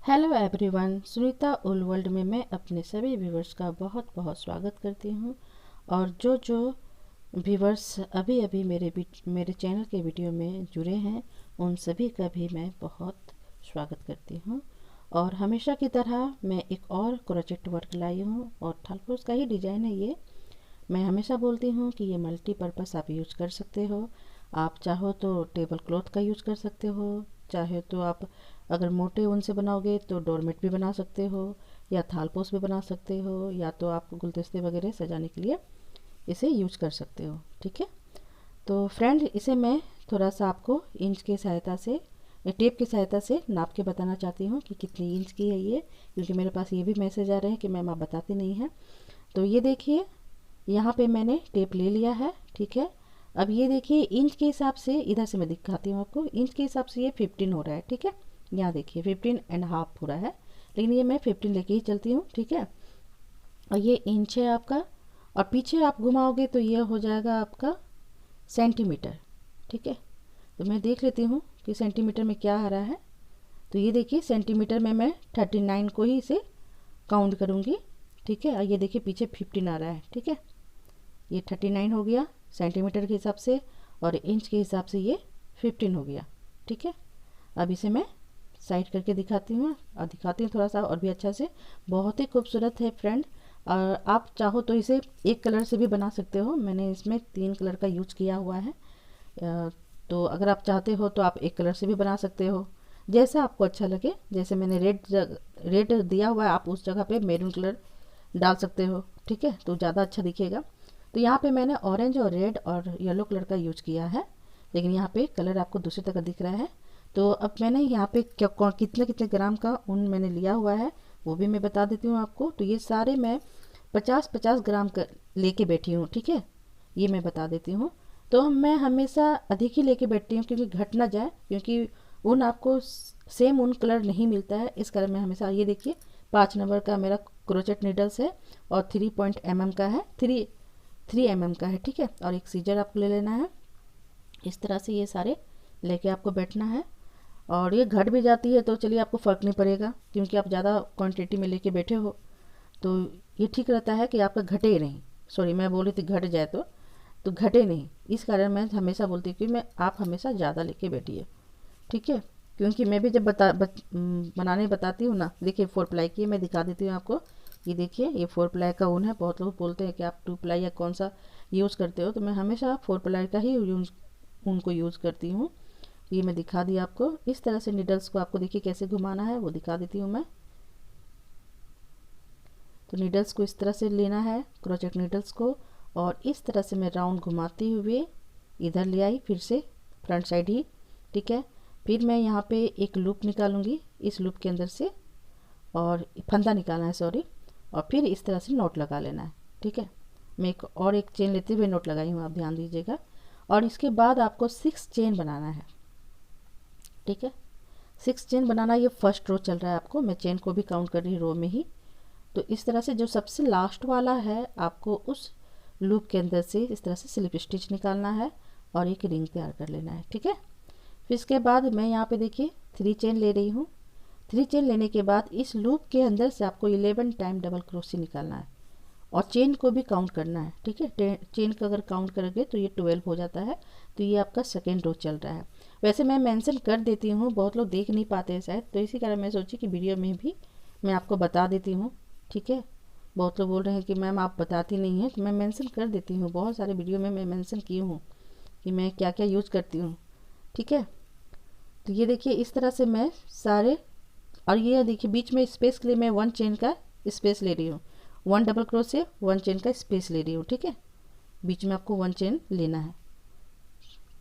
Hello everyone, Sunita उल world में मैं अपने सभी व्यूवर्स का बहुत बहुत स्वागत करती हूँ। और जो व्यूवर्स अभी अभी मेरे चैनल के वीडियो में जुड़े हैं, उन सभी का भी मैं बहुत स्वागत करती हूँ। और हमेशा की तरह मैं एक और क्रोचेट वर्क लाई हूँ और थालपोस का ही डिज़ाइन है ये। मैं हमेशा बोलती हूँ कि ये मल्टीपर्पज़ आप यूज कर सकते हो। आप चाहो तो टेबल क्लॉथ का यूज कर सकते हो, चाहे तो आप अगर मोटे ऊन से बनाओगे तो डोरमेट भी बना सकते हो, या थालपोस भी बना सकते हो, या तो आप गुलदस्ते वगैरह सजाने के लिए इसे यूज कर सकते हो। ठीक है, तो फ्रेंड इसे मैं थोड़ा सा आपको इंच की सहायता से या टेप की सहायता से नाप के बताना चाहती हूँ कि कितनी इंच की है ये, क्योंकि मेरे पास ये भी मैसेज आ रहे हैं कि मैम आप बताती नहीं हैं। तो ये देखिए, यहाँ पे मैंने टेप ले लिया है। ठीक है, अब ये देखिए इंच के हिसाब से, इधर से मैं दिखाती हूँ आपको, इंच के हिसाब से ये 15 हो रहा है। ठीक है, यहाँ देखिए 15.5 हो रहा है, लेकिन ये मैं 15 लेके ही चलती हूँ। ठीक है, और ये इंच है आपका, और पीछे आप घुमाओगे तो ये हो जाएगा आपका सेंटीमीटर। ठीक है, तो मैं देख लेती हूँ कि सेंटीमीटर में क्या आ रहा है। तो ये देखिए सेंटीमीटर में मैं 39 को ही इसे काउंट करूँगी। ठीक है, और ये देखिए पीछे 15 आ रहा है। ठीक है, ये 39 हो गया सेंटीमीटर के हिसाब से, और इंच के हिसाब से ये 15 हो गया। ठीक है, अब इसे मैं साइड करके दिखाती हूँ, और दिखाती हूँ थोड़ा सा और भी अच्छा से। बहुत ही खूबसूरत है फ्रेंड, और आप चाहो तो इसे एक कलर से भी बना सकते हो। मैंने इसमें 3 कलर का यूज किया हुआ है, तो अगर आप चाहते हो तो आप एक कलर से भी बना सकते हो, जैसा आपको अच्छा लगे। जैसे मैंने रेड दिया हुआ है, आप उस जगह पे मैरून कलर डाल सकते हो। ठीक है, तो ज़्यादा अच्छा दिखेगा। तो यहाँ पे मैंने ऑरेंज और रेड और येलो कलर का यूज किया है, लेकिन यहाँ पे कलर आपको दूसरी तरह दिख रहा है। तो अब मैंने यहाँ पे कितने कितने ग्राम का ऊन मैंने लिया हुआ है वो भी मैं बता देती हूँ आपको। तो ये सारे मैं 50-50 ग्राम लेके बैठी हूँ। ठीक है, ये मैं बता देती हूँ। तो मैं हमेशा अधिक ही लेके बैठती हूँ, क्योंकि घट ना जाए, क्योंकि ऊन आपको सेम ऊन कलर नहीं मिलता है। इस कारण मैं हमेशा, ये देखिए 5 नंबर का मेरा क्रोचेट नीडल्स है, और 3 का है, 3 का है। ठीक है, और एक सीजर आपको ले लेना है। इस तरह से ये सारे लेके आपको बैठना है। और ये घट भी जाती है तो चलिए आपको फ़र्क नहीं पड़ेगा, क्योंकि आप ज़्यादा क्वांटिटी में लेके बैठे हो, तो ये ठीक रहता है कि आपका घटे ही नहीं। सॉरी, मैं बोली थी घट जाए तो घटे नहीं। इस कारण मैं हमेशा बोलती हूँ कि आप हमेशा ज़्यादा लेके बैठिए। ठीक है, क्योंकि मैं भी जब बनाने बताती हूँ ना, देखिए 4 प्लाई की मैं दिखा देती हूँ आपको। ये देखिए ये 4 प्लाई का ऊन है। बहुत लोग बोलते हैं कि आप 2 प्लाई या कौन सा यूज़ करते हो, तो मैं हमेशा 4 प्लाई का ही ऊन को यूज़ करती हूँ। ये मैं दिखा दी आपको। इस तरह से नीडल्स को आपको देखिए कैसे घुमाना है वो दिखा देती हूँ मैं। तो नीडल्स को इस तरह से लेना है, क्रोचेट नीडल्स को, और इस तरह से मैं राउंड घुमाते हुए इधर ले आई, फिर से फ्रंट साइड ही। ठीक है, फिर मैं यहाँ पे एक लूप निकालूंगी, इस लूप के अंदर से, और फंदा निकालना है, सॉरी, और फिर इस तरह से नोट लगा लेना है। ठीक है, मैं एक चेन लेते हुए नोट लगाई हूँ, आप ध्यान दीजिएगा। और इसके बाद आपको 6 चेन बनाना है। ठीक है, 6 चेन बनाना, ये फर्स्ट रो चल रहा है आपको, मैं चेन को भी काउंट कर रही रो में ही। तो इस तरह से जो सबसे लास्ट वाला है, आपको उस लूप के अंदर से इस तरह से स्लिप स्टिच निकालना है और एक रिंग तैयार कर लेना है। ठीक है, फिर इसके बाद मैं यहाँ पे देखिए 3 चेन ले रही हूँ। 3 चेन लेने के बाद इस लूप के अंदर से आपको 11 टाइम डबल क्रोशे निकालना है, और चेन को भी काउंट करना है। ठीक है, चेन का अगर काउंट करोगे तो ये 12 हो जाता है। तो ये आपका सेकेंड रो चल रहा है। वैसे मैं मेंशन कर देती हूँ, बहुत लोग देख नहीं पाते हैं शायद, तो इसी कारण मैं सोची कि वीडियो में भी मैं आपको बता देती हूँ। ठीक है, बहुत लोग बोल रहे हैं कि मैम आप बताती नहीं हैं, तो मैं मेंशन कर देती हूँ। बहुत सारे वीडियो में मैं मेंशन की हूँ कि मैं क्या क्या यूज़ करती हूँ। ठीक है, तो ये देखिए इस तरह से मैं सारे, और ये देखिए बीच में स्पेस के लिए मैं 1 चेन का स्पेस ले रही हूँ, 1 डबल क्रोशे 1 चेन का स्पेस ले रही हूँ। ठीक है, बीच में आपको 1 चेन लेना है।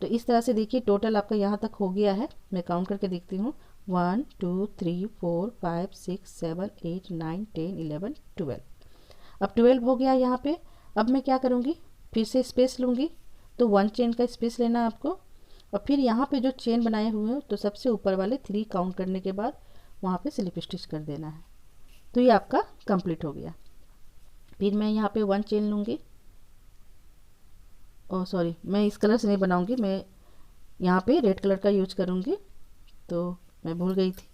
तो इस तरह से देखिए टोटल आपका यहाँ तक हो गया है। मैं काउंट करके देखती हूँ, 1 2 3 4 5 6 7 8 9 10 11 12। अब 12 हो गया यहाँ पे। अब मैं क्या करूँगी, फिर से स्पेस लूँगी, तो 1 चेन का स्पेस लेना है आपको, और फिर यहाँ पे जो चेन बनाए हुए हो तो सबसे ऊपर वाले 3 काउंट करने के बाद वहाँ पे स्लिप स्टिच कर देना है। तो ये आपका कंप्लीट हो गया। फिर मैं यहाँ पे 1 चेन लूँगी, और सॉरी मैं इस कलर से नहीं बनाऊँगी, मैं यहाँ पे रेड कलर का यूज करूँगी, तो मैं भूल गई थी।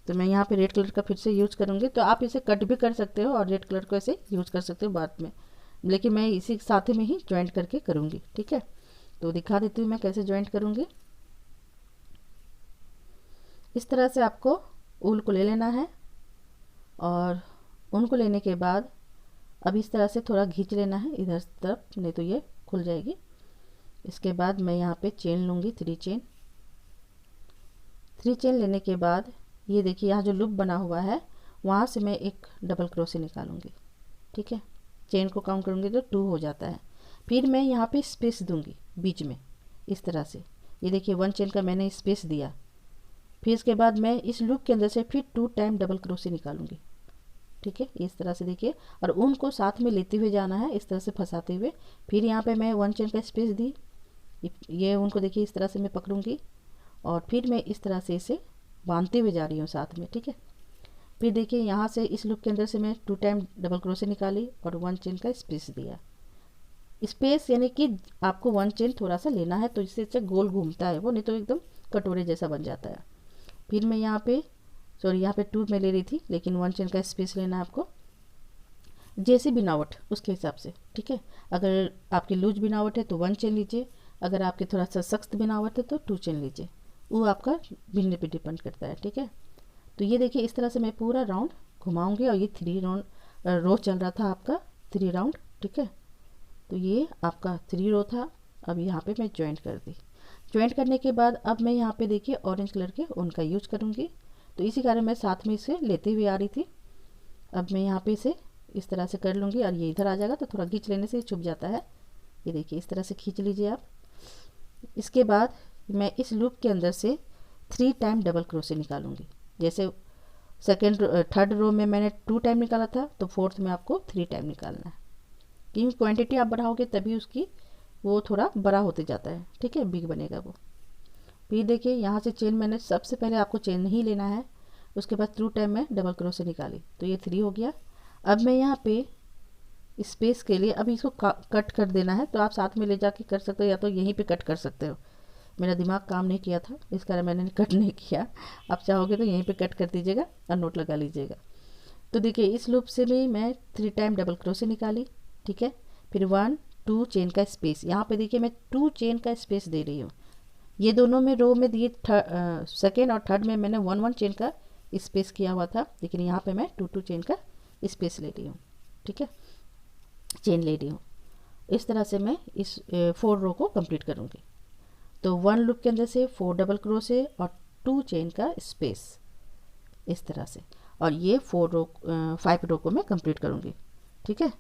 तो मैं यहाँ पे रेड कलर का फिर से यूज़ करूँगी। तो आप इसे कट भी कर सकते हो और रेड कलर को ऐसे यूज़ कर सकते हो बाद में, लेकिन मैं इसी साथ में ही ज्वाइंट करके करूँगी। ठीक है, तो दिखा देती हूँ मैं कैसे ज्वाइंट करूँगी। इस तरह से आपको ऊल को ले लेना है और ऊन को लेने के बाद अब इस तरह से थोड़ा खींच लेना है इधर तरफ, नहीं तो ये खुल जाएगी। इसके बाद मैं यहाँ पे चेन लूँगी, 3 चेन। 3 चेन लेने के बाद ये देखिए यहाँ जो लूप बना हुआ है वहाँ से मैं एक डबल क्रोशे निकालूंगी। ठीक है, चेन को काउंट करूँगी तो 2 हो जाता है। फिर मैं यहाँ पे स्पेस दूंगी बीच में इस तरह से, ये देखिए 1 चेन का मैंने स्पेस दिया। फिर इसके बाद मैं इस लूप के अंदर से फिर 2 टाइम डबल क्रोशे निकालूंगी। ठीक है, इस तरह से देखिए, और ऊन को साथ में लेते हुए जाना है इस तरह से फंसाते हुए। फिर यहाँ पे मैं 1 चेन का स्पेस दी, ये ऊन को देखिए इस तरह से मैं पकड़ूंगी और फिर मैं इस तरह से इसे बांधते हुए जा रही हूँ साथ में। ठीक है, फिर देखिए यहाँ से इस लूप के अंदर से मैं 2 टाइम डबल क्रोशे निकाली और 1 चेन का स्पेस दिया। स्पेस यानी कि आपको 1 चेन थोड़ा सा लेना है तो इससे गोल घूमता है वो, नहीं तो एकदम कटोरे जैसा बन जाता है। फिर मैं यहाँ पे यहाँ पे 2 में ले रही थी, लेकिन 1 चेन का स्पेस लेना है आपको, जैसी बनावट उसके हिसाब से। ठीक है, अगर आपकी लूज बनावट है तो 1 चेन लीजिए, अगर आपकी थोड़ा सा सख्त बनावट है तो 2 चेन लीजिए, वो आपका बिनने पे डिपेंड करता है। ठीक है, तो ये देखिए इस तरह से मैं पूरा राउंड घुमाऊंगी और ये 3 राउंड रो चल रहा था आपका, 3 राउंड। ठीक है, तो ये आपका 3 रो था। अब यहाँ पे मैं ज्वाइंट कर दी। ज्वाइंट करने के बाद अब मैं यहाँ पे देखिए ऑरेंज कलर के ऊन का यूज करूँगी, तो इसी कारण मैं साथ में इसे लेते हुए आ रही थी। अब मैं यहाँ पे इसे इस तरह से कर लूँगी और ये इधर आ जाएगा, तो थोड़ा खींच लेने से छुप जाता है। ये देखिए इस तरह से खींच लीजिए आप। इसके बाद मैं इस लूप के अंदर से 3 टाइम डबल क्रोशे निकालूंगी। जैसे थर्ड रो में मैंने 2 टाइम निकाला था, तो फोर्थ में आपको 3 टाइम निकालना है, क्योंकि क्वांटिटी आप बढ़ाओगे तभी उसकी वो थोड़ा बड़ा होते जाता है। ठीक है, बिग बनेगा वो। फिर देखिए यहाँ से चेन मैंने सबसे पहले आपको चेन नहीं लेना है, उसके बाद 2 टाइम में डबल क्रोशे निकाली, तो ये 3 हो गया। अब मैं यहाँ पे स्पेस के लिए अभी इसको कट कर देना है, तो आप साथ में ले जाके कर सकते हो या तो यहीं पे कट कर सकते हो। मेरा दिमाग काम नहीं किया था इस कारण मैंने कट नहीं किया, आप चाहोगे तो यहीं पे कट कर दीजिएगा और नोट लगा लीजिएगा। तो देखिए इस लूप से भी मैं 3 टाइम डबल क्रोशे निकाली। ठीक है, फिर 1 2 चेन का स्पेस, यहाँ पे देखिए मैं 2 चेन का स्पेस दे रही हूँ। ये दोनों में रो में दिए सेकेंड और थर्ड में मैंने 1 1 चेन का स्पेस किया हुआ था, लेकिन यहाँ पे मैं 2 2 चेन का स्पेस ले रही हूँ। ठीक है, चेन ले रही हूँ। इस तरह से मैं इस 4 रो को कंप्लीट करूँगी। तो 1 लूप के अंदर से 4 डबल क्रोशे और 2 चेन का स्पेस इस तरह से, और ये 5 रो को मैं कंप्लीट करूँगी। ठीक है,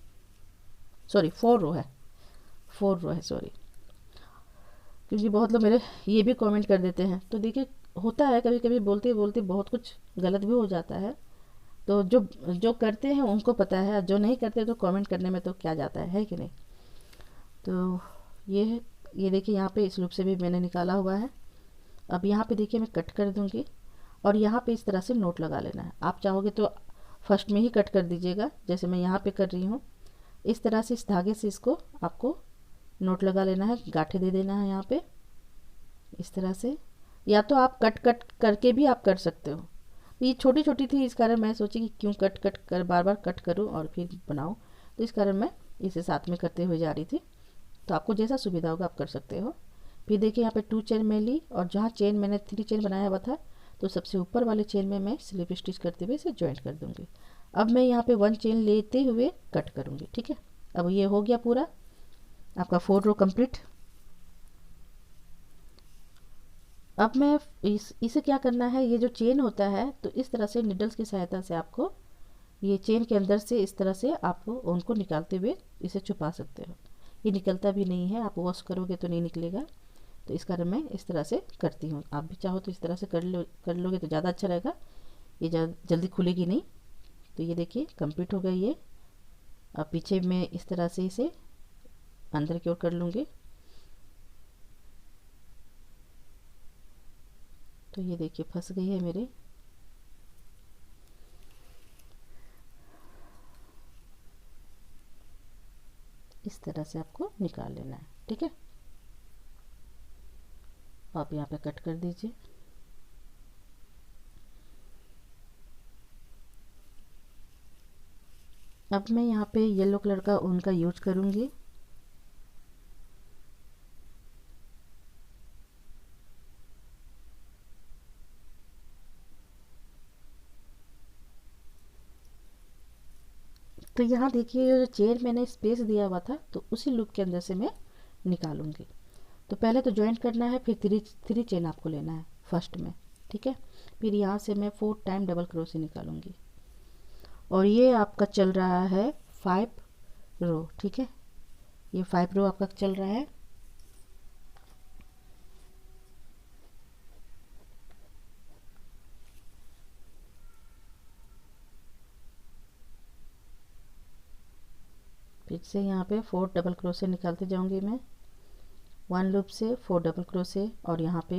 सॉरी 4 रो है, 4 रो है, सॉरी, क्योंकि बहुत लोग मेरे ये भी कमेंट कर देते हैं। तो देखिए होता है कभी कभी बोलते बोलते बहुत कुछ गलत भी हो जाता है, तो जो जो करते हैं उनको पता है, जो नहीं करते तो कमेंट करने में तो क्या जाता है कि नहीं। तो ये देखिए यहाँ पे इस लूप से भी मैंने निकाला हुआ है। अब यहाँ पे देखिए मैं कट कर दूँगी और यहाँ पे इस तरह से नोट लगा लेना है। आप चाहोगे तो फर्स्ट में ही कट कर दीजिएगा, जैसे मैं यहाँ पे कर रही हूँ। इस तरह से इस धागे से इसको आपको नोट लगा लेना है, गांठे दे देना है यहाँ पे इस तरह से, या तो आप कट करके भी आप कर सकते हो। ये छोटी छोटी थी इस कारण मैं सोची कि क्यों कट कर बार बार कट करूँ और फिर बनाऊँ, तो इस कारण मैं इसे साथ में करते हुए जा रही थी। तो आपको जैसा सुविधा होगा आप कर सकते हो। फिर देखिए यहाँ पे 2 चेन में ली और जहाँ चेन मैंने 3 चेन बनाया हुआ था, तो सबसे ऊपर वाले चेन में मैं स्लिप स्टिच करते हुए इसे ज्वाइंट कर दूँगी। अब मैं यहाँ पे 1 चेन लेते हुए कट करूँगी। ठीक है, अब ये हो गया पूरा आपका 4 रो कंप्लीट। अब मैं इसे क्या करना है, ये जो चेन होता है तो इस तरह से निडल्स की सहायता से आपको ये चेन के अंदर से इस तरह से आप उनको निकालते हुए इसे छुपा सकते हो। ये निकलता भी नहीं है, आप वॉश करोगे तो नहीं निकलेगा, तो इस कारण मैं इस तरह से करती हूँ। आप भी चाहो तो इस तरह से कर लोगे तो ज़्यादा अच्छा रहेगा, ये जल्दी खुलेगी नहीं। तो ये देखिए कंप्लीट हो गया ये। अब पीछे मैं इस तरह से इसे अंदर की ओर कर लूँगी। तो ये देखिए फंस गई है मेरे। इस तरह से आपको निकाल लेना है। ठीक है, आप यहाँ पे कट कर दीजिए। अब मैं यहाँ पे येलो कलर का ऊन का यूज करूँगी। तो यहाँ देखिए जो चेन मैंने स्पेस दिया हुआ था, तो उसी लूप के अंदर से मैं निकालूंगी। तो पहले तो ज्वाइंट करना है, फिर थ्री चेन आपको लेना है फर्स्ट में, ठीक है। फिर यहाँ से मैं 4 टाइम डबल क्रोशे निकालूंगी और ये आपका चल रहा है 5 रो, ठीक है। ये 5 रो आपका चल रहा है। फिर से यहाँ पे 4 डबल क्रोशे निकालते जाऊंगी मैं, 1 लूप से 4 डबल क्रोशे और यहाँ पे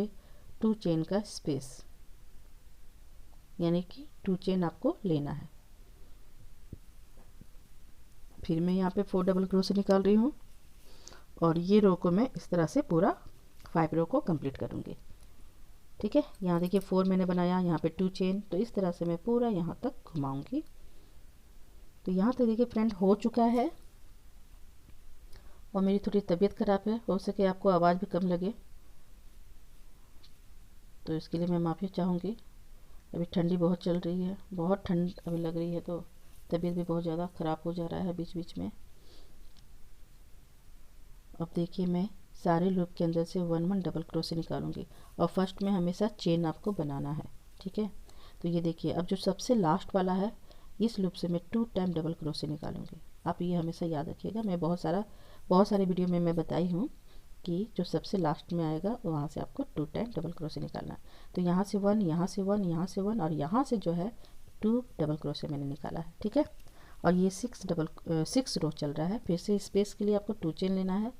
2 चेन का स्पेस, यानी कि 2 चेन आपको लेना है। फिर मैं यहाँ पे 4 डबल क्रोशे निकाल रही हूँ और ये रो को मैं इस तरह से पूरा 5 रो को कंप्लीट करूँगी, ठीक है। यहाँ देखिए 4 मैंने बनाया, यहाँ पे 2 चेन, तो इस तरह से मैं पूरा यहाँ तक घुमाऊंगी। तो यहाँ तक देखिए फ्रेंड हो चुका है। और मेरी थोड़ी तबीयत ख़राब है, हो सके आपको आवाज़ भी कम लगे, तो इसके लिए मैं माफ़ी चाहूँगी। अभी ठंडी बहुत चल रही है, बहुत ठंड अभी लग रही है, तो तबीयत भी बहुत ज़्यादा ख़राब हो जा रहा है बीच बीच में। अब देखिए मैं सारे लूप के अंदर से 1 डबल क्रोशे निकालूंगी और फर्स्ट में हमेशा चेन आपको बनाना है, ठीक है। तो ये देखिए अब जो सबसे लास्ट वाला है, इस लूप से मैं 2 टाइम डबल क्रोशे निकालूंगी। आप ये हमेशा याद रखिएगा, मैं बहुत सारे वीडियो में मैं बताई हूँ कि जो सबसे लास्ट में आएगा वहाँ से आपको 2 टाइम डबल क्रोशे निकालना है। तो यहाँ से 1, यहाँ से 1, यहाँ से 1 और यहाँ से जो है 2 डबल क्रोशे मैंने निकाला है, ठीक है। और ये 6 रो चल रहा है। फिर से स्पेस के लिए आपको 2 चेन लेना है।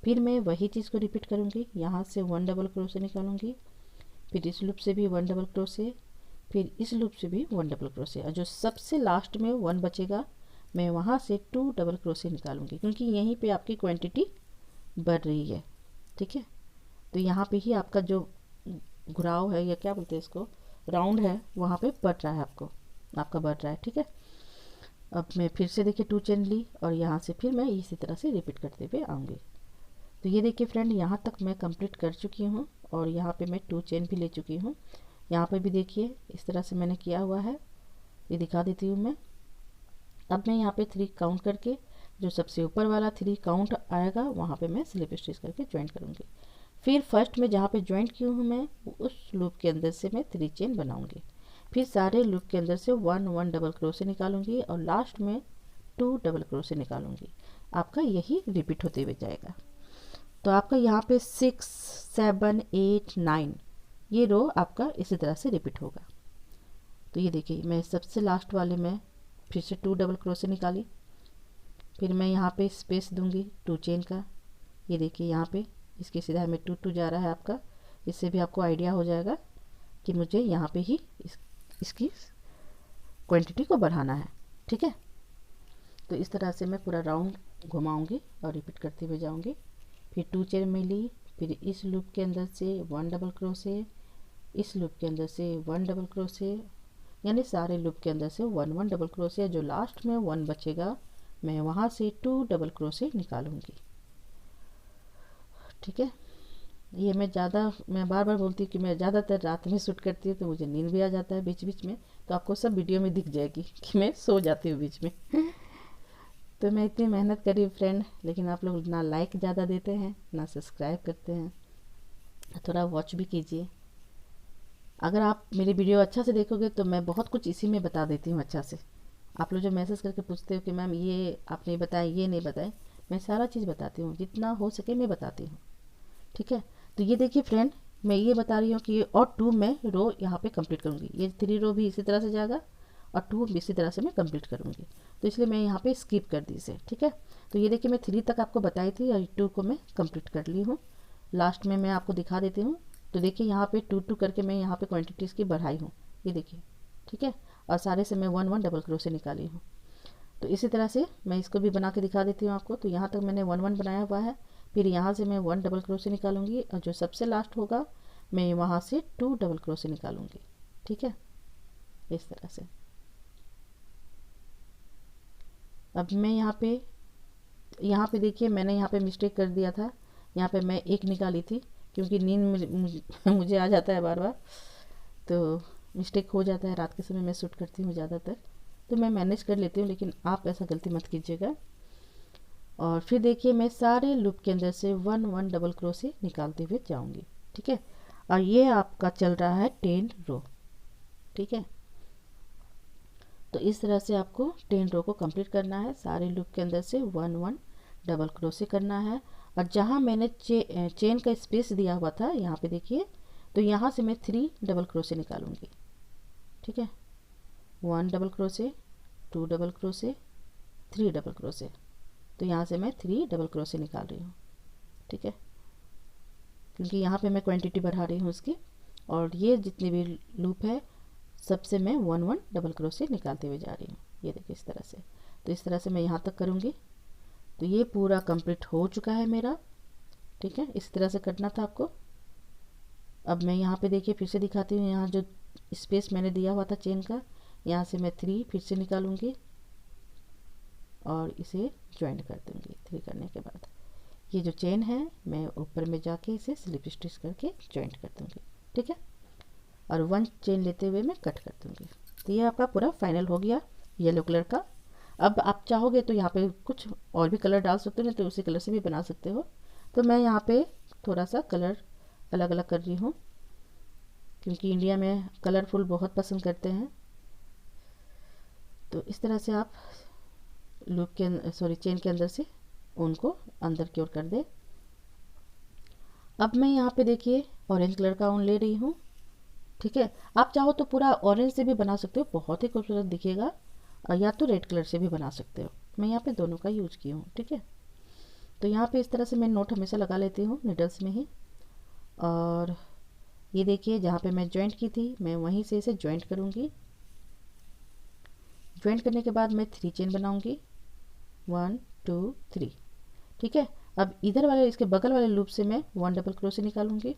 फिर मैं वही चीज़ को रिपीट करूँगी, यहाँ से 1 डबल क्रोशे निकालूंगी, फिर इस लूप से भी 1 डबल क्रोशे, फिर इस लूप से भी 1 डबल क्रोशे, और जो सबसे लास्ट में 1 बचेगा मैं वहाँ से 2 डबल क्रोशे निकालूंगी, क्योंकि यहीं पे आपकी क्वांटिटी बढ़ रही है, ठीक है। तो यहाँ पे ही आपका जो घुराव है या क्या बोलते हैं इसको, राउंड है, वहाँ पे बढ़ रहा है, आपका बढ़ रहा है, ठीक है। अब मैं फिर से देखिए 2 चेन ली और यहाँ से फिर मैं इसी तरह से रिपीट करते हुए आऊँगी। तो ये देखिए फ्रेंड यहाँ तक मैं कंप्लीट कर चुकी हूँ और यहाँ पे मैं 2 चेन भी ले चुकी हूँ। यहाँ पे भी देखिए इस तरह से मैंने किया हुआ है, ये दिखा देती हूँ मैं। अब मैं यहाँ पे 3 काउंट करके जो सबसे ऊपर वाला 3 काउंट आएगा वहाँ पे मैं स्लिप स्टिच करके ज्वाइंट करूँगी। फिर फर्स्ट में जहाँ पे ज्वाइंट की हूँ मैं, उस लूप के अंदर से मैं 3 चेन बनाऊँगी। फिर सारे लूप के अंदर से 1 डबल क्रोशे निकालूंगी और लास्ट में 2 डबल क्रोशे निकालूंगी। आपका यही रिपीट होते हुए जाएगा। तो आपका यहाँ पे 6, 7, 8, 9 ये रो आपका इसी तरह से रिपीट होगा। तो ये देखिए मैं सबसे लास्ट वाले में फिर से 2 डबल क्रोशे निकाली, फिर मैं यहाँ पे स्पेस दूंगी 2 चेन का। ये देखिए यहाँ पे इसके सीधा में 2 जा रहा है आपका, इससे भी आपको आइडिया हो जाएगा कि मुझे यहाँ पे ही इसकी क्वांटिटी को बढ़ाना है, ठीक है। तो इस तरह से मैं पूरा राउंड घुमाऊंगी और रिपीट करते हुए जाऊंगी। फिर 2 चेन में ली, फिर इस लूप के अंदर से 1 डबल क्रोशे, इस लूप के अंदर से 1 डबल क्रोशे, यानी सारे लूप के अंदर से 1 डबल क्रोशे। जो लास्ट में 1 बचेगा मैं वहाँ से 2 डबल क्रोशे निकालूंगी, ठीक है। ये मैं बार बार बोलती हूँ कि मैं ज़्यादातर रात में शूट करती हूँ, तो मुझे नींद भी आ जाता है बीच बीच में, तो आपको सब वीडियो में दिख जाएगी कि मैं सो जाती हूँ बीच में। तो मैं इतनी मेहनत करी फ्रेंड, लेकिन आप लोग ना लाइक ज़्यादा देते हैं ना सब्सक्राइब करते हैं। थोड़ा वॉच भी कीजिए। अगर आप मेरी वीडियो अच्छा से देखोगे तो मैं बहुत कुछ इसी में बता देती हूँ अच्छा से। आप लोग जो मैसेज करके पूछते हो कि मैम ये आप नहीं बताएं, ये नहीं बताएं, मैं सारा चीज़ बताती हूँ, जितना हो सके मैं बताती हूँ, ठीक है। तो ये देखिए फ्रेंड, मैं ये बता रही हूँ कि और 2 में रो यहाँ पे कंप्लीट करूँगी। ये 3 रो भी इसी तरह से जाएगा और 2 भी इसी तरह से मैं कंप्लीट करूँगी, तो इसलिए मैं यहाँ पे स्किप कर दी इसे, ठीक है। तो ये देखिए मैं 3 तक आपको बताई थी और 2 को मैं कंप्लीट कर ली हूँ। लास्ट में मैं आपको दिखा देती हूँ। तो देखिए यहाँ पे 2 करके मैं यहाँ पे क्वान्टिटीज़ की बढ़ाई हूँ, ये देखिए, ठीक है। और सारे से मैं 1 डबल क्रोशे निकाली हूँ। तो इसी तरह से मैं इसको भी बना के दिखा देती हूँ आपको। तो यहाँ तक मैंने 1 बनाया हुआ है, फिर यहाँ से मैं 1 डबल क्रोशे निकालूंगी और जो सबसे लास्ट होगा मैं वहाँ से 2 डबल क्रोशे निकालूंगी, ठीक है, इस तरह से। अब मैं यहाँ पे देखिए मैंने यहाँ पे मिस्टेक कर दिया था। यहाँ पे मैं एक निकाली थी, क्योंकि नींद मुझे आ जाता है बार बार, तो मिस्टेक हो जाता है। रात के समय मैं शूट करती हूँ ज़्यादातर, तो मैं मैनेज कर लेती हूँ, लेकिन आप ऐसा गलती मत कीजिएगा। और फिर देखिए मैं सारे लूप के अंदर से 1 1 डबल क्रोशे निकालते हुए जाऊंगी। ठीक है, और ये आपका चल रहा है 10 रो। ठीक है, तो इस तरह से आपको 10 रो को कंप्लीट करना है। सारे लूप के अंदर से 1 1 डबल क्रोशे करना है। और जहाँ मैंने चेन का स्पेस दिया हुआ था, यहाँ पे देखिए, तो यहाँ से मैं 3 डबल क्रोशे निकालूंगी। ठीक है, 1 double crochet, 2 double crochet, 3 double crochet. तो यहाँ से मैं 3 डबल क्रोशे निकाल रही हूँ। ठीक है, क्योंकि यहाँ पे मैं क्वांटिटी बढ़ा रही हूँ उसकी। और ये जितने भी लूप है सबसे मैं 1 1 डबल क्रोशे निकालते हुए जा रही हूँ। ये देखिए इस तरह से। तो इस तरह से मैं यहाँ तक करूँगी। तो ये पूरा कंप्लीट हो चुका है मेरा। ठीक है, इस तरह से करना था आपको। अब मैं यहाँ पे देखिए फिर से दिखाती हूँ। यहाँ जो स्पेस मैंने दिया हुआ था चेन का, यहाँ से मैं 3 फिर से निकालूंगी और इसे ज्वाइन कर दूंगी। 3 करने के बाद ये जो चेन है मैं ऊपर में जाके इसे स्लिप स्टिच करके ज्वाइंट कर दूंगी। ठीक है, और 1 चेन लेते हुए मैं कट कर दूंगी। तो ये आपका पूरा फाइनल हो गया येलो कलर का। अब आप चाहोगे तो यहाँ पे कुछ और भी कलर डाल सकते हो, नहीं तो उसी कलर से भी बना सकते हो। तो मैं यहाँ पे थोड़ा सा कलर अलग अलग कर रही हूँ, क्योंकि इंडिया में कलरफुल बहुत पसंद करते हैं। तो इस तरह से आप लूप के चेन के अंदर से उनको अंदर की ओर कर दे। अब मैं यहाँ पे देखिए ऑरेंज कलर का ऊन ले रही हूँ। ठीक है, आप चाहो तो पूरा ऑरेंज से भी बना सकते हो, बहुत ही खूबसूरत दिखेगा। या तो रेड कलर से भी बना सकते हो। मैं यहाँ पे दोनों का यूज की हूँ। ठीक है, तो यहाँ पे इस तरह से मैं नोट हमेशा लगा लेती हूँ नीडल्स में ही। और ये देखिए जहाँ पे मैं ज्वाइंट की थी मैं वहीं से इसे ज्वाइंट करूँगी। ज्वाइंट करने के बाद मैं 3 चेन बनाऊँगी, 1 2 3। ठीक है, अब इधर वाले इसके बगल वाले लूप से मैं 1 डबल क्रोशे निकालूंगी,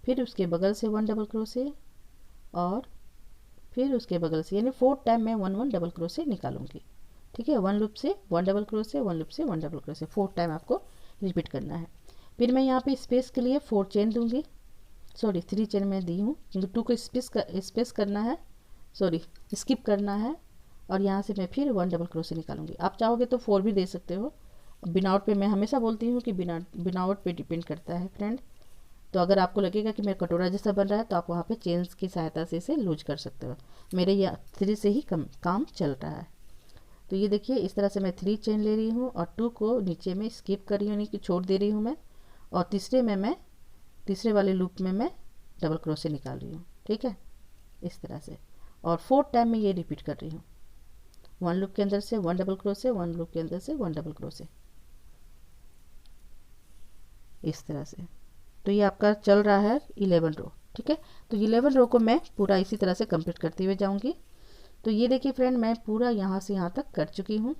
फिर उसके बगल से 1 डबल क्रोशे, और फिर उसके बगल से, यानी 4 टाइम मैं 1 1 डबल क्रोशे निकालूंगी। ठीक है, 1 लूप से 1 डबल क्रोशे, 1 लूप से 1 डबल क्रोशे, 4 टाइम आपको रिपीट करना है। फिर मैं यहाँ पे स्पेस के लिए 4 चेन दूंगी, सॉरी 3 चेन मैं दी हूँ, क्योंकि 2 को स्पेस करना है, सॉरी स्किप करना है। और यहाँ से मैं फिर 1 डबल क्रोशे निकालूंगी। आप चाहोगे तो 4 भी दे सकते हो। बिनावट पे मैं हमेशा बोलती हूँ कि बिनावट पे डिपेंड करता है फ्रेंड। तो अगर आपको लगेगा कि मेरा कटोरा जैसा बन रहा है तो आप वहाँ पे चेन्स की सहायता से इसे लूज कर सकते हो। मेरे ये 3 से ही काम चल रहा है। तो ये देखिए इस तरह से मैं 3 चेन ले रही हूँ और 2 को नीचे में स्किप कर रही हूँ, यानी कि छोड़ दे रही हूँ मैं। और तीसरे वाले लूप में मैं डबल क्रोशे निकाल रही हूँ। ठीक है, इस तरह से। और 4 टाइम में ये रिपीट कर रही हूँ। 1 लूप के अंदर से 1 डबल क्रोशे, 1 लूप के अंदर से 1 डबल क्रोशे, इस तरह से। तो ये आपका चल रहा है 11 रो। ठीक है, तो 11 रो को मैं पूरा इसी तरह से कंप्लीट करते हुए जाऊंगी। तो ये देखिए फ्रेंड मैं पूरा यहाँ से यहाँ तक कर चुकी हूँ।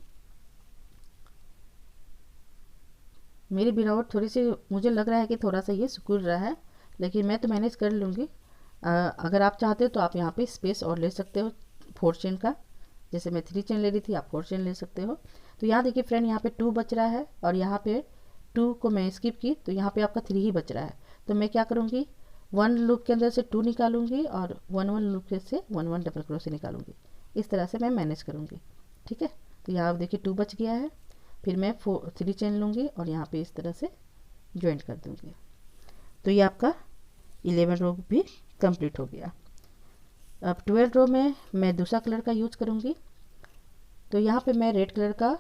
मेरी बिनावट थोड़ी सी मुझे लग रहा है कि थोड़ा सा ये सिकुड़ रहा है, लेकिन मैं तो मैनेज कर लूँगी। अगर आप चाहते हो तो आप यहाँ पे स्पेस और ले सकते हो 4 चेन का। जैसे मैं 3 चेन ले रही थी, आप 4 चेन ले सकते हो। तो यहाँ देखिए फ्रेंड यहाँ पे 2 बच रहा है, और यहाँ पे 2 को मैं स्किप की, तो यहाँ पे आपका 3 ही बच रहा है। तो मैं क्या करूँगी, 1 लूप के अंदर से 2 निकालूंगी और 1 1 लूप से 1 1 डबल क्रोशे निकालूंगी। इस तरह से मैं मैनेज करूँगी। ठीक है, तो यहाँ देखिए 2 बच गया है। फिर मैं 3 चेन लूँगी और यहाँ पे इस तरह से ज्वाइंट कर दूँगी। तो ये आपका 11 रो भी कंप्लीट हो गया। अब 12 रो में मैं दूसरा कलर का यूज करूँगी। तो यहाँ पे मैं रेड कलर का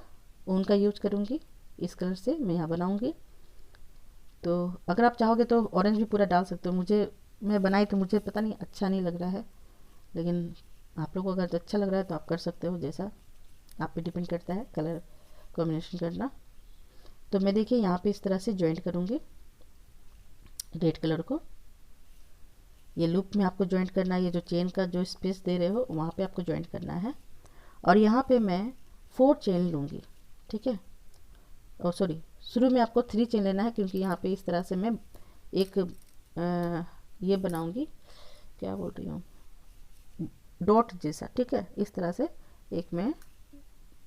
ऊन का यूज करूँगी। इस कलर से मैं यहाँ बनाऊँगी। तो अगर आप चाहोगे तो ऑरेंज भी पूरा डाल सकते हो। मैं बनाई तो मुझे पता नहीं अच्छा नहीं लग रहा है, लेकिन आप लोगों को अगर अच्छा लग रहा है तो आप कर सकते हो, जैसा आप पे डिपेंड करता है कलर कॉम्बिनेशन करना। तो मैं देखिए यहाँ पे इस तरह से ज्वाइंट करूँगी रेड कलर को। ये लूप में आपको ज्वाइंट करना है, ये जो चेन का जो स्पेस दे रहे हो वहाँ पे आपको ज्वाइंट करना है। और यहाँ पे मैं 4 चेन लूँगी। ठीक है, और सॉरी शुरू में आपको 3 चेन लेना है, क्योंकि यहाँ पे इस तरह से मैं एक ये बनाऊँगी, क्या बोल रही हूँ, डॉट जैसा। ठीक है, इस तरह से एक मैं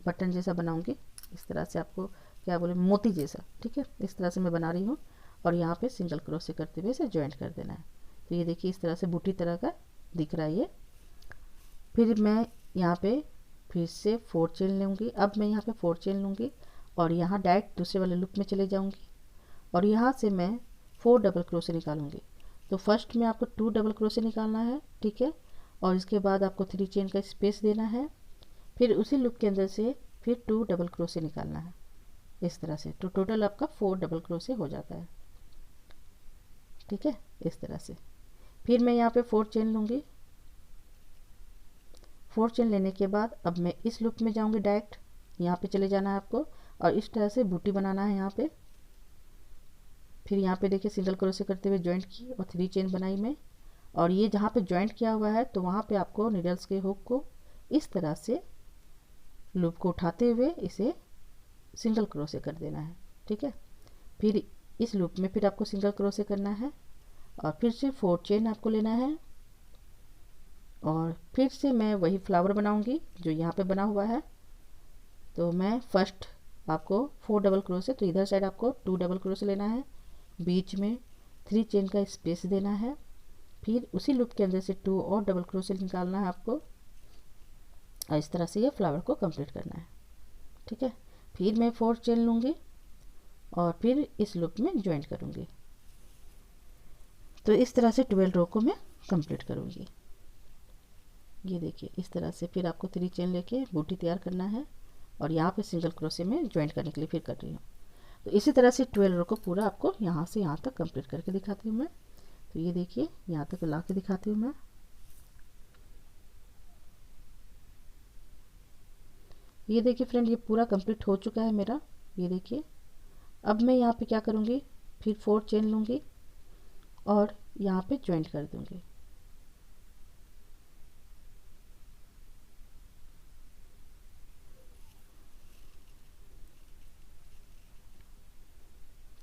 बटन जैसा बनाऊंगी, इस तरह से आपको क्या बोले मोती जैसा, ठीक है, इस तरह से मैं बना रही हूँ। और यहाँ पे सिंगल क्रोशे करते हुए इसे ज्वाइंट कर देना है। तो ये देखिए इस तरह से बूटी तरह का दिख रहा है ये। फिर मैं यहाँ पे फिर से 4 चेन लूँगी। अब मैं यहाँ पे 4 चेन लूँगी और यहाँ डायरेक्ट दूसरे वाले लूप में चले जाऊँगी और यहाँ से मैं 4 डबल क्रोशे निकालूंगी। तो फर्स्ट में आपको 2 डबल क्रोशे निकालना है, ठीक है, और इसके बाद आपको 3 चेन का स्पेस देना है। फिर उसी लूप के अंदर से फिर 2 डबल क्रोशे निकालना है इस तरह से। तो टोटल आपका 4 डबल क्रोशे हो जाता है, ठीक है, इस तरह से। फिर मैं यहाँ पे 4 चेन लूँगी। 4 चेन लेने के बाद अब मैं इस लूप में जाऊँगी, डायरेक्ट यहाँ पे चले जाना है आपको और इस तरह से बूटी बनाना है यहाँ पे। फिर यहाँ पे देखिए सिंगल क्रोशे करते हुए ज्वाइंट की और 3 चेन बनाई मैं। और ये जहाँ पे ज्वाइंट किया हुआ है तो वहाँ पे आपको नीडल्स के हुक को इस तरह से लूप को उठाते हुए इसे सिंगल क्रोशे कर देना है, ठीक है। फिर इस लूप में फिर आपको सिंगल क्रोशे करना है और फिर से 4 चेन आपको लेना है और फिर से मैं वही फ्लावर बनाऊंगी जो यहाँ पे बना हुआ है। तो मैं फर्स्ट आपको 4 डबल क्रोशे, तो इधर साइड आपको 2 डबल क्रोशे लेना है, बीच में 3 चेन का स्पेस देना है। फिर उसी लूप के अंदर से 2 और डबल क्रोशे निकालना है आपको और इस तरह से ये फ्लावर को कंप्लीट करना है, ठीक है। फिर मैं 4 चेन लूँगी और फिर इस लूप में ज्वाइंट करूँगी। तो इस तरह से 12 रो को मैं कंप्लीट करूँगी। ये देखिए इस तरह से फिर आपको 3 चेन लेके बूटी तैयार करना है और यहाँ पे सिंगल क्रोशे में ज्वाइंट करने के लिए फिर कर रही हूँ। तो इसी तरह से 12 रो को पूरा आपको यहाँ से यहाँ तक कंप्लीट करके दिखाती हूँ मैं। तो ये देखिए यहाँ तक ला के दिखाती हूँ मैं। ये देखिए फ्रेंड ये पूरा कंप्लीट हो चुका है मेरा। ये देखिए अब मैं यहाँ पे क्या करूँगी, फिर 4 चेन लूँगी और यहाँ पे ज्वाइंट कर दूँगी।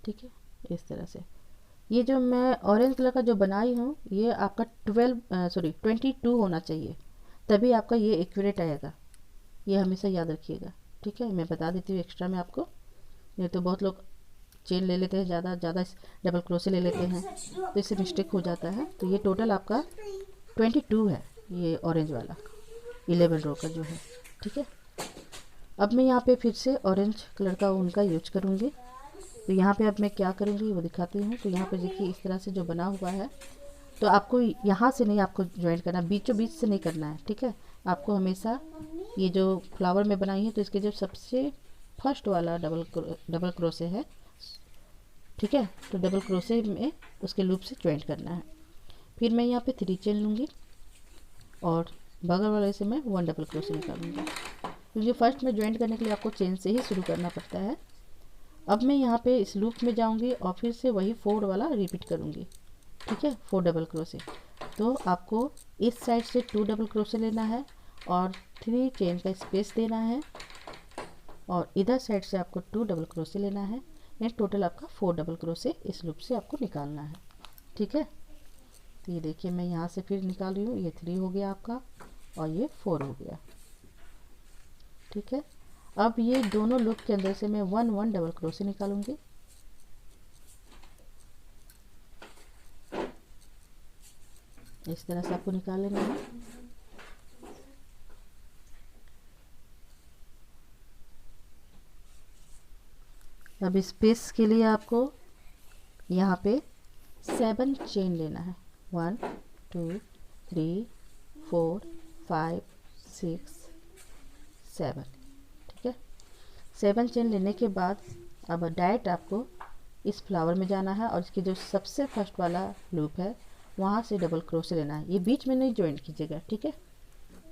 ठीक है, इस तरह से। ये जो मैं ऑरेंज कलर का जो बनाई हूँ ये आपका 22 होना चाहिए, तभी आपका ये एक्यूरेट आएगा। ये हमेशा याद रखिएगा, ठीक है। मैं बता देती हूँ एक्स्ट्रा में आपको, नहीं तो बहुत लोग चेन ले लेते हैं, ज़्यादा डबल क्रोशे ले लेते हैं तो इससे मिस्टेक हो जाता है। तो ये टोटल आपका 22 है, ये ऑरेंज वाला 11 रो का जो है, ठीक है। अब मैं यहाँ पे फिर से ऑरेंज कलर का उनका यूज करूँगी। तो यहाँ पे अब मैं क्या करूँगी वो दिखाती हूँ। तो यहाँ पे देखिए इस तरह से जो बना हुआ है, तो आपको यहाँ से नहीं आपको ज्वाइंट करना, बीचों बीच से नहीं करना है, ठीक है। आपको हमेशा ये जो फ्लावर में बनाई है तो इसके जो सबसे फर्स्ट वाला डबल क्रोशे है, ठीक है, तो डबल क्रोशे में उसके लूप से ज्वाइंट करना है। फिर मैं यहाँ पे 3 चेन लूँगी और बगल वाले से मैं 1 डबल क्रोशे निकालूँगी, क्योंकि फर्स्ट में ज्वाइंट करने के लिए आपको चेन से ही शुरू करना पड़ता है। अब मैं यहाँ पे इस लूप में जाऊँगी और फिर से वही 4 वाला रिपीट करूँगी, ठीक है, 4 डबल क्रोशे। तो आपको इस साइड से 2 डबल क्रोशे लेना है और 3 चेन का स्पेस देना है और इधर साइड से आपको 2 डबल क्रोशे लेना है। यानी टोटल आपका 4 डबल क्रोशे इस लूप से आपको निकालना है, ठीक है। तो ये देखिए मैं यहाँ से फिर निकाल रही हूँ, ये 3 हो गया आपका और ये 4 हो गया, ठीक है। अब ये दोनों लूप के अंदर से मैं 1 डबल क्रोशे निकालूंगी। इस तरह से आपको निकाल लेना है। अब स्पेस के लिए आपको यहाँ पे 7 चेन लेना है, 1 2 3 4 5 6 7, ठीक है। 7 चेन लेने के बाद अब डायरेक्ट आपको इस फ्लावर में जाना है और इसकी जो सबसे फर्स्ट वाला लूप है वहाँ से डबल क्रोशे लेना है। ये बीच में नहीं ज्वाइंट कीजिएगा, ठीक है,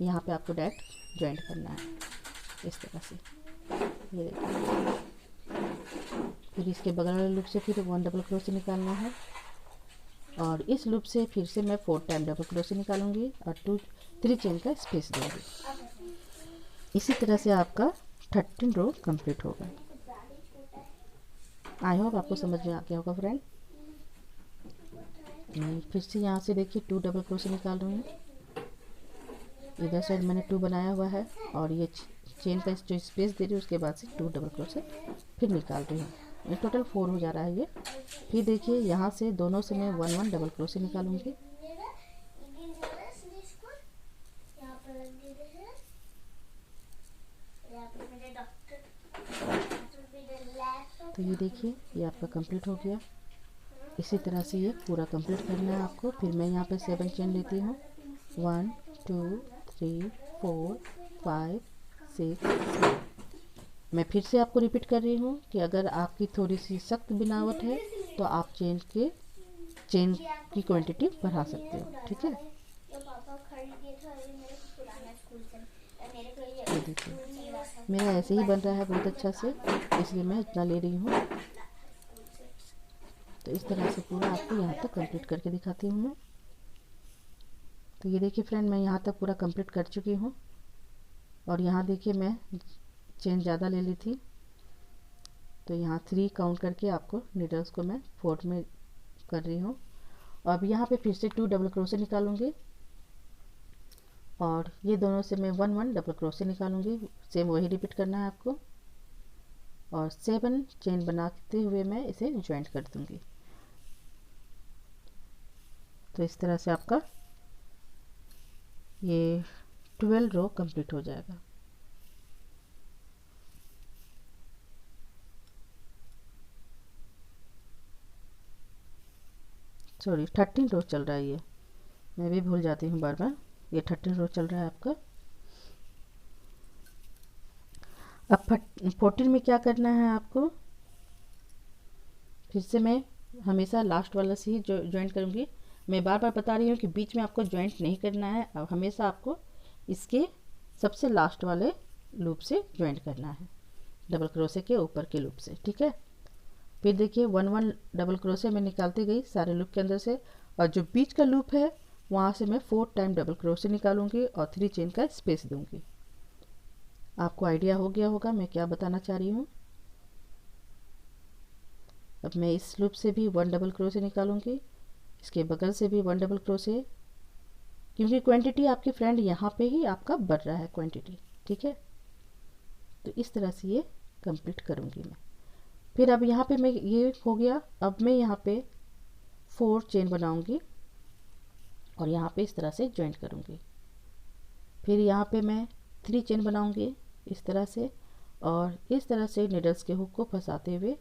यहाँ पे आपको डायरेक्ट ज्वाइंट करना है इस तरह से। ये देखिए फिर इसके बगल वाले लूप से फिर 1 डबल क्रोशे निकालना है और इस लूप से फिर से मैं 4 टाइम डबल क्रोशे निकालूंगी और 3 चेन का स्पेस दूंगी। इसी तरह से आपका 13 रो कंप्लीट होगा। आई होप आपको समझ में आ गया होगा फ्रेंड। फिर से यहाँ से देखिए 2 डबल क्रोशे निकाल रही हूँ। इधर साइड मैंने 2 बनाया हुआ है और ये चेन का जो स्पेस दे रही हूँ उसके बाद से 2 डबल क्रोशे फिर निकाल रही हूँ। टोटल 4 हो जा रहा है ये। फिर देखिए यहाँ से दोनों से मैं 1 1 डबल क्रोशे निकालूंगी। तो ये देखिए ये आपका कंप्लीट हो गया। इसी तरह से ये पूरा कंप्लीट करना है आपको। फिर मैं यहाँ पे 7 चेन लेती हूँ, 1 2 3 4 5 6 7। मैं फिर से आपको रिपीट कर रही हूँ कि अगर आपकी थोड़ी सी सख्त बनावट है तो आप चेन की क्वांटिटी बढ़ा सकते हो, ठीक है। ये देखिए मेरा ऐसे ही बन रहा है बहुत अच्छा से, इसलिए मैं इतना ले रही हूँ। तो इस तरह से पूरा आपको यहाँ तक कंप्लीट करके दिखाती हूँ मैं। तो ये देखिए फ्रेंड, मैं यहाँ तक पूरा कंप्लीट कर चुकी हूँ। और यहाँ देखिए मैं चेन ज़्यादा ले ली थी, तो यहाँ 3 काउंट करके आपको नीडल्स को मैं 4 में कर रही हूँ। अब यहाँ पे फिर से 2 डबल क्रोशे निकालूंगी और ये दोनों से मैं 1 1 डबल क्रोशे निकालूंगी। सेम वही रिपीट करना है आपको। और 7 चेन बनाते हुए मैं इसे ज्वाइंट कर दूंगी। तो इस तरह से आपका ये 12 रो कंप्लीट हो जाएगा। सॉरी 13 रो चल रहा है, ये मैं भी भूल जाती हूँ बार बार। ये 13 रो चल रहा है आपका। अब 14 में क्या करना है आपको, फिर से मैं हमेशा लास्ट वाला से ही ज्वाइंट करूँगी। मैं बार बार बता रही हूँ कि बीच में आपको ज्वाइंट नहीं करना है। अब हमेशा आपको इसके सबसे लास्ट वाले लूप से ज्वाइंट करना है, डबल क्रोशे के ऊपर के लूप से, ठीक है। फिर देखिए 1 1 डबल क्रोशे मैं निकालती गई सारे लूप के अंदर से, और जो बीच का लूप है वहाँ से मैं 4 टाइम डबल क्रोशे निकालूंगी और 3 चेन का स्पेस दूंगी। आपको आइडिया हो गया होगा मैं क्या बताना चाह रही हूँ। अब मैं इस लूप से भी 1 डबल क्रोशे निकालूंगी, इसके बगल से भी 1 डबल क्रोशे, क्योंकि क्वांटिटी आपकी फ्रेंड यहाँ पे ही आपका बढ़ रहा है क्वांटिटी, ठीक है। तो इस तरह से ये कंप्लीट करूँगी मैं। फिर अब यहाँ पे मैं ये हो गया। अब मैं यहाँ पे 4 चेन बनाऊंगी और यहाँ पे इस तरह से ज्वाइंट करूँगी। फिर यहाँ पे मैं 3 चेन बनाऊंगी इस तरह से, और इस तरह से नीडल्स के हुक को फंसाते हुए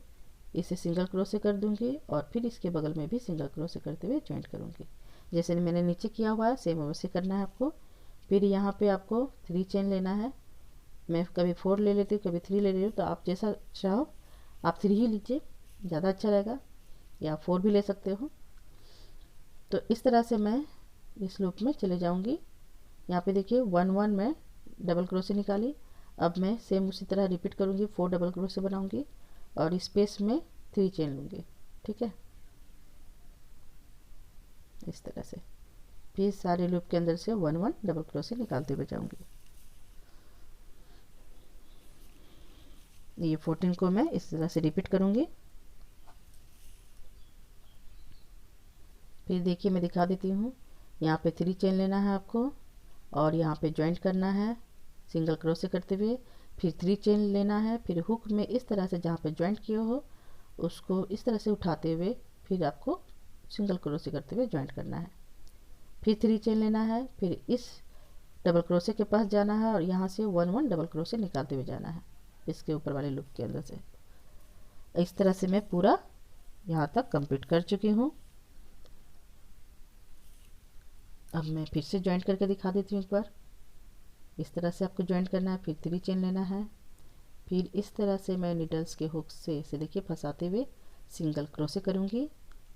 इसे सिंगल क्रोशे कर दूंगी और फिर इसके बगल में भी सिंगल क्रोशे करते हुए ज्वाइंट करूंगी। जैसे मैंने नीचे किया हुआ है सेम वैसे करना है आपको। फिर यहाँ पे आपको 3 चेन लेना है। मैं कभी 4 ले लेती हूँ, कभी 3 ले लेती हूँ, तो आप जैसा चाहो आप 3 ही लीजिए, ज़्यादा अच्छा रहेगा, या 4 भी ले सकते हो। तो इस तरह से मैं इस लूप में चले जाऊँगी। यहाँ पे देखिए 1 1 में डबल क्रोशे निकाली। अब मैं सेम उसी तरह रिपीट करूँगी, 4 डबल क्रोशे बनाऊँगी और स्पेस में 3 चेन लूँगी, ठीक है, इस तरह से। फिर सारे लूप के अंदर से 1 1 डबल क्रोशे निकालते हुए जाऊँगी। ये 14 को मैं इस तरह से रिपीट करूँगी। फिर देखिए मैं दिखा देती हूँ, यहाँ पे 3 चेन लेना है आपको और यहाँ पे ज्वाइंट करना है सिंगल क्रोशे करते हुए। फिर 3 चेन लेना है, फिर हुक में इस तरह से जहाँ पे ज्वाइंट किए हो उसको इस तरह से उठाते हुए फिर आपको सिंगल क्रोशे करते हुए ज्वाइंट करना है। फिर 3 चेन लेना है, फिर इस डबल क्रोशे के पास जाना है और यहाँ से 1 1 डबल क्रोशे निकालते हुए जाना है इसके ऊपर वाले लूप के अंदर से। इस तरह से मैं पूरा यहाँ तक कंप्लीट कर चुकी हूँ। अब मैं फिर से ज्वाइंट करके दिखा देती हूँ एक बार। इस तरह से आपको ज्वाइंट करना है, फिर 3 चेन लेना है, फिर इस तरह से मैं नीडल्स के हुक से इसे देखिए फंसाते हुए सिंगल क्रोशे करूँगी।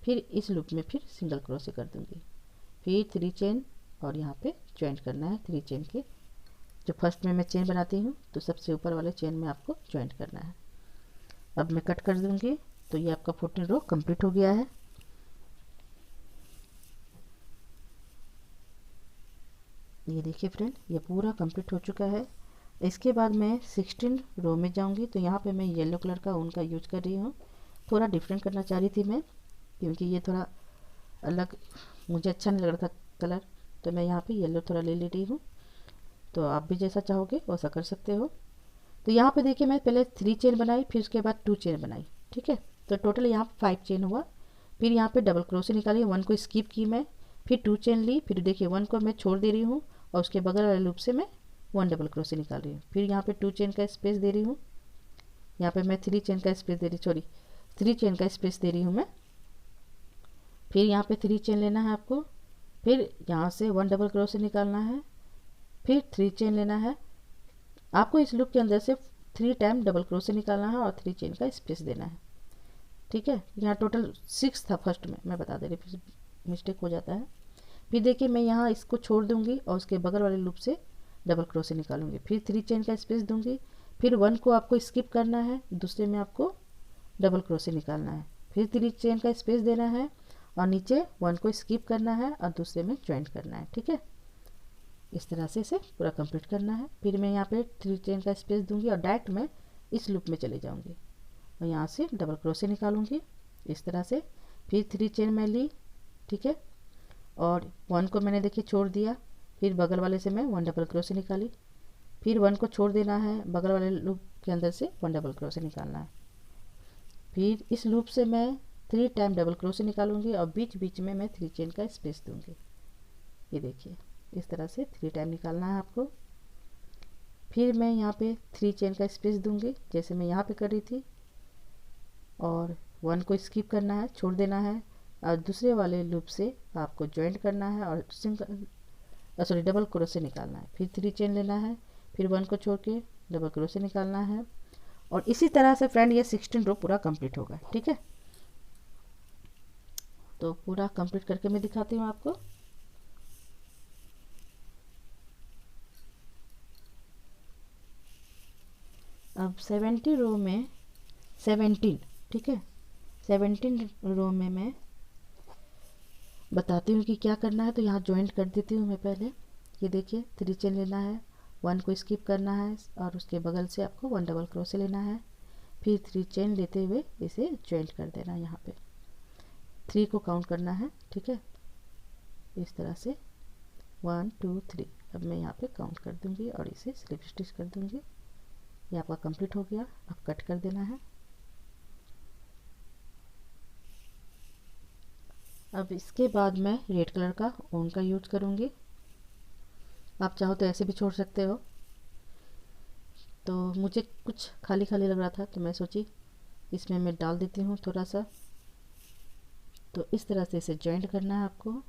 फिर इस लूप में फिर सिंगल क्रोशे कर दूँगी, फिर 3 चेन और यहाँ पे ज्वाइंट करना है 3 चेन के। जो फर्स्ट में मैं चेन बनाती हूँ तो सबसे ऊपर वाले चेन में आपको ज्वाइंट करना है। अब मैं कट कर दूँगी। तो ये आपका 14 रो कंप्लीट हो गया है। ये देखिए फ्रेंड, ये पूरा कंप्लीट हो चुका है। इसके बाद मैं 16 रो में जाऊंगी। तो यहाँ पे मैं येलो कलर का ऊन का यूज कर रही हूँ। थोड़ा डिफरेंट करना चाह रही थी मैं, क्योंकि ये थोड़ा अलग मुझे अच्छा नहीं लग रहा था कलर, तो मैं यहाँ पे येलो थोड़ा ले रही हूँ। तो आप भी जैसा चाहोगे वैसा कर सकते हो। तो यहाँ पे देखिए मैं पहले 3 चेन बनाई, फिर उसके बाद 2 चेन बनाई, ठीक है। तो टोटल यहाँ 5 चेन हुआ। फिर यहाँ पे डबल क्रोशे निकाली, 1 को स्किप की मैं, फिर 2 चेन ली, फिर देखिए 1 को मैं छोड़ दे रही हूँ और उसके बगल वाले लूप से मैं 1 डबल क्रोशे निकाल रही हूँ। फिर यहाँ पे 2 चेन का स्पेस दे रही हूँ, यहाँ पे मैं 3 चेन का स्पेस दे रही, सॉरी 3 चेन का स्पेस दे रही हूँ मैं। फिर यहाँ पे 3 चेन लेना है आपको, फिर यहाँ से 1 डबल क्रोशे निकालना है, फिर 3 चेन लेना है। आपको इस लूप के अंदर से 3 टाइम डबल क्रोशे निकालना है और 3 चेन का स्पेस देना है, ठीक है। यहाँ टोटल 6 था फर्स्ट में, मैं बता दे रही, फिर मिस्टेक हो जाता है। फिर देखिए मैं यहाँ इसको छोड़ दूंगी और उसके बगल वाले लूप से डबल क्रोशे निकालूंगी, फिर 3 चेन का स्पेस दूंगी, फिर 1 को आपको स्किप करना है, दूसरे में आपको डबल क्रोशे निकालना है, फिर 3 चेन का स्पेस देना है और नीचे 1 को स्किप करना है और दूसरे में ज्वाइंट करना है, ठीक है। इस तरह से इसे पूरा कंप्लीट करना है। फिर मैं यहाँ पे 3 चेन का स्पेस दूंगी और डायरेक्ट मैं इस लूप में चले जाऊंगी और यहाँ से डबल क्रोशे निकालूंगी इस तरह से। फिर 3 चेन मैं ली, ठीक है, और 1 को मैंने देखिए छोड़ दिया, फिर बगल वाले से मैं 1 डबल क्रोशे निकाली, फिर 1 को छोड़ देना है, बगल वाले लूप के अंदर से 1 डबल क्रोशे निकालना है। फिर इस लूप से मैं 3 टाइम डबल क्रोशे निकालूंगी और बीच बीच में मैं 3 चेन का स्पेस दूंगी। ये देखिए इस तरह से 3 टाइम निकालना है आपको। फिर मैं यहाँ पे 3 चेन का स्पेस दूंगी जैसे मैं यहाँ पे कर रही थी, और 1 को स्किप करना है, छोड़ देना है, और दूसरे वाले लूप से आपको ज्वाइंट करना है और सॉरी डबल क्रोशे निकालना है। फिर 3 चेन लेना है, फिर 1 को छोड़ के डबल क्रोशे निकालना है, और इसी तरह से फ्रेंड ये 16 रो पूरा कंप्लीट होगा, ठीक है। तो पूरा कंप्लीट करके मैं दिखाती हूँ आपको। अब 70 रो में 17, ठीक है, 17 रो में मैं बताती हूँ कि क्या करना है। तो यहाँ ज्वाइंट कर देती हूँ मैं पहले। ये देखिए 3 चेन लेना है, 1 को स्किप करना है और उसके बगल से आपको 1 डबल क्रोशे लेना है, फिर 3 चेन लेते हुए इसे ज्वाइंट कर देना है। यहाँ पे 3 को काउंट करना है, ठीक है, इस तरह से 1 2 3। अब मैं यहाँ पे काउंट कर दूंगी और इसे स्लिप स्टिच कर दूंगी। ये आपका कंप्लीट हो गया। अब कट कर देना है। अब इसके बाद मैं रेड कलर का ऊन का यूज करूँगी। आप चाहो तो ऐसे भी छोड़ सकते हो। तो मुझे कुछ खाली खाली लग रहा था तो मैं सोची इसमें मैं डाल देती हूँ थोड़ा सा। तो इस तरह से इसे जॉइंट करना है आपको।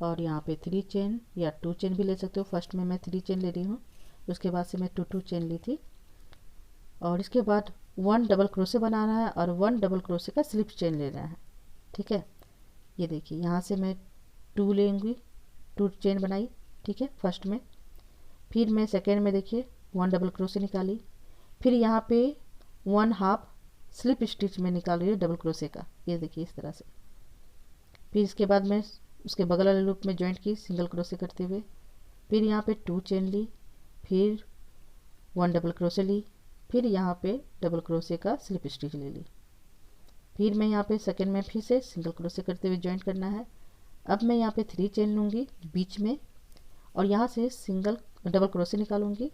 और यहाँ पे 3 चेन या 2 चेन भी ले सकते हो। फर्स्ट में मैं 3 चेन ले रही हूँ, उसके बाद से मैं 2 चेन ली थी। और इसके बाद 1 डबल क्रोशे बनाना है और 1 डबल क्रोशे का स्लिप चेन लेना है, ठीक है। ये देखिए यहाँ से मैं 2 लेंगी, 2 चेन बनाई, ठीक है, फर्स्ट में। फिर मैं सेकेंड में देखिए 1 डबल क्रोशे निकाली, फिर यहाँ पे 1 हाफ स्लिप स्टिच में निकाल रही है डबल क्रोशे का। ये देखिए इस तरह से। फिर इसके बाद मैं उसके बगल वाले लूप में जॉइंट की सिंगल क्रोशे करते हुए। फिर यहाँ पे 2 चेन ली, फिर 1 डबल क्रोशे ली, फिर यहाँ पे डबल क्रोशे का स्लिप स्टिच ले ली। फिर मैं यहाँ पे सेकेंड में फिर से सिंगल क्रोशे करते हुए जॉइंट करना है। अब मैं यहाँ पे 3 चेन लूँगी बीच में और यहाँ से सिंगल डबल क्रोशे निकालूंगी,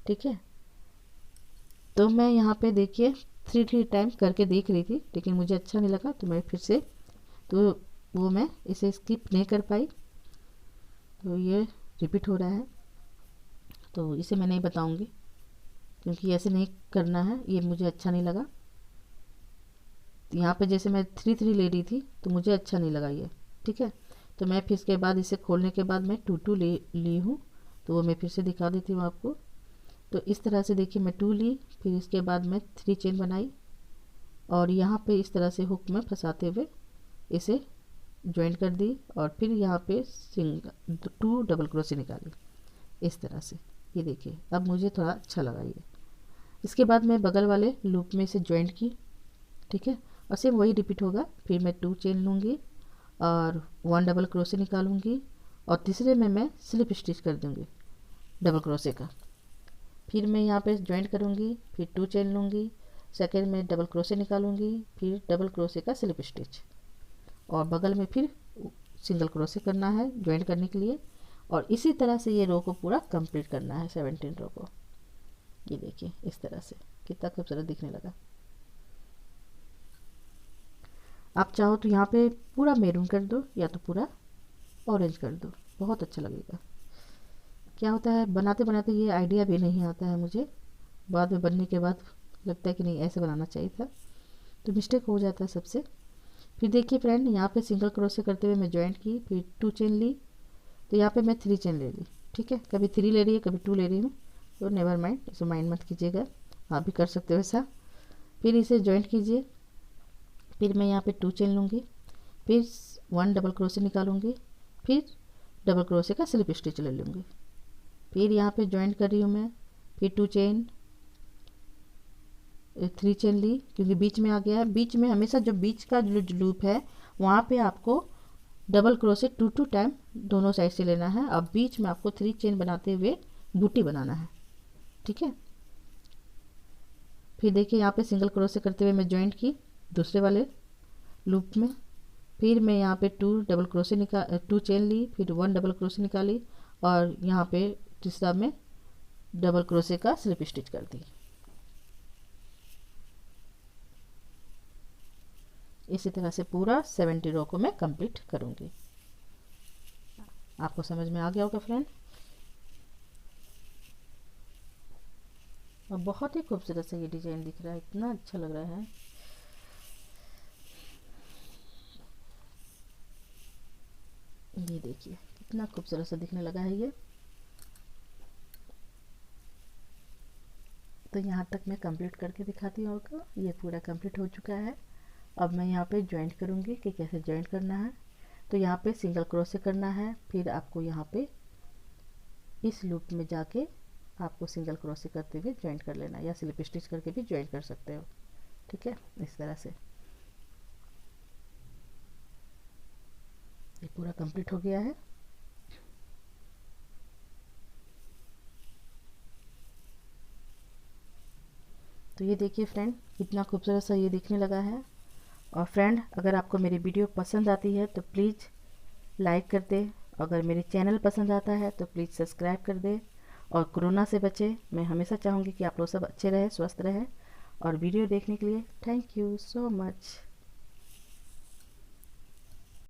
ठीक है। तो मैं यहाँ पे देखिए 3 टाइम करके देख रही थी, लेकिन मुझे अच्छा नहीं लगा तो मैं फिर से तो वो मैं इसे स्किप नहीं कर पाई, तो ये रिपीट हो रहा है। तो इसे मैं नहीं बताऊंगी क्योंकि ऐसे नहीं करना है, ये मुझे अच्छा नहीं लगा। यहाँ पे जैसे मैं 3 ले रही थी तो मुझे अच्छा नहीं लगा ये, ठीक है। तो मैं फिर इसके बाद इसे खोलने के बाद मैं 2 ली हूँ, तो वो मैं फिर से दिखा देती हूँ आपको। तो इस तरह से देखिए मैं 2 ली, फिर इसके बाद मैं 3 चेन बनाई और यहाँ पे इस तरह से हुक में फंसाते हुए इसे ज्वाइंट कर दी और फिर यहाँ पे 2 डबल क्रोशे निकाली इस तरह से। ये देखिए अब मुझे थोड़ा अच्छा लगा ये। इसके बाद मैं बगल वाले लूप में इसे ज्वाइंट की, ठीक है, और सेम वही रिपीट होगा। फिर मैं 2 चेन लूँगी और 1 डबल क्रोशे निकालूंगी और तीसरे में मैं स्लिप स्टिच कर दूँगी डबल क्रोशे का। फिर मैं यहाँ पे ज्वाइंट करूँगी, फिर 2 चेन लूँगी, सेकेंड में डबल क्रोशे निकालूंगी, फिर डबल क्रोशे का स्लिप स्टिच और बगल में फिर सिंगल क्रोशे करना है ज्वाइंट करने के लिए। और इसी तरह से ये रो को पूरा कंप्लीट करना है 17 रो को। ये देखिए इस तरह से कितना खूबसूरत दिखने लगा। आप चाहो तो यहाँ पे पूरा मैरून कर दो या तो पूरा ऑरेंज कर दो, बहुत अच्छा लगेगा। क्या होता है बनाते बनाते ये आइडिया भी नहीं आता है मुझे, बाद में बनने के बाद लगता है कि नहीं ऐसे बनाना चाहिए था, तो मिस्टेक हो जाता है सबसे। फिर देखिए फ्रेंड, यहाँ पे सिंगल क्रोशे करते हुए मैं जॉइंट की, फिर 2 चेन ली, तो यहाँ पे मैं 3 चेन ले ली। ठीक है, कभी 3 ले रही है कभी 2 ले रही हूँ, तो नेवर माइंड, इसे माइंड मत कीजिएगा, आप भी कर सकते हो ऐसा। फिर इसे जॉइंट कीजिए, फिर मैं यहाँ पे 2 चेन लूँगी, फिर 1 डबल क्रोशे निकालूंगी, फिर डबल क्रोशे का स्लिप स्टिच ले लूँगी, फिर यहाँ पे जॉइंट कर रही हूँ मैं, फिर 2 चेन 3 चेन ली क्योंकि बीच में आ गया है। बीच में हमेशा जो बीच का जो लूप है वहाँ पे आपको डबल क्रोशे 2 टाइम दोनों साइड से लेना है, और बीच में आपको 3 चेन बनाते हुए बूटी बनाना है। ठीक है, फिर देखिए यहाँ पे सिंगल क्रोशे करते हुए मैं जॉइंट की दूसरे वाले लूप में, फिर मैं यहाँ पे 2 चेन ली, फिर 1 डबल क्रोशे निकाली, और यहाँ पे तीसरा में डबल क्रोशे का स्लिप स्टिच कर दी। इसी तरह से पूरा 70 रो को मैं कंप्लीट करूँगी। आपको समझ में आ गया होगा फ्रेंड, और बहुत ही खूबसूरत से ये डिज़ाइन दिख रहा है, इतना अच्छा लग रहा है। ये देखिए कितना खूबसूरत सा दिखने लगा है ये। तो यहाँ तक मैं कंप्लीट करके दिखाती हूँ आपको, ये पूरा कंप्लीट हो चुका है। अब मैं यहाँ पे जॉइंट करूँगी कि कैसे जॉइंट करना है। तो यहाँ पे सिंगल क्रोशे करना है, फिर आपको यहाँ पे इस लूप में जाके आपको सिंगल क्रोशे करते हुए जॉइंट कर लेना है, या स्लिप स्टिच करके भी जॉइंट कर सकते हो। ठीक है, इस तरह से ये पूरा कंप्लीट हो गया है। तो ये देखिए फ्रेंड कितना खूबसूरत सा ये दिखने लगा है। और फ्रेंड, अगर आपको मेरी वीडियो पसंद आती है तो प्लीज़ लाइक कर दे, अगर मेरे चैनल पसंद आता है तो प्लीज़ सब्सक्राइब कर दे, और कोरोना से बचे। मैं हमेशा चाहूँगी कि आप लोग सब अच्छे रहे, स्वस्थ रहे। और वीडियो देखने के लिए थैंक यू सो मच।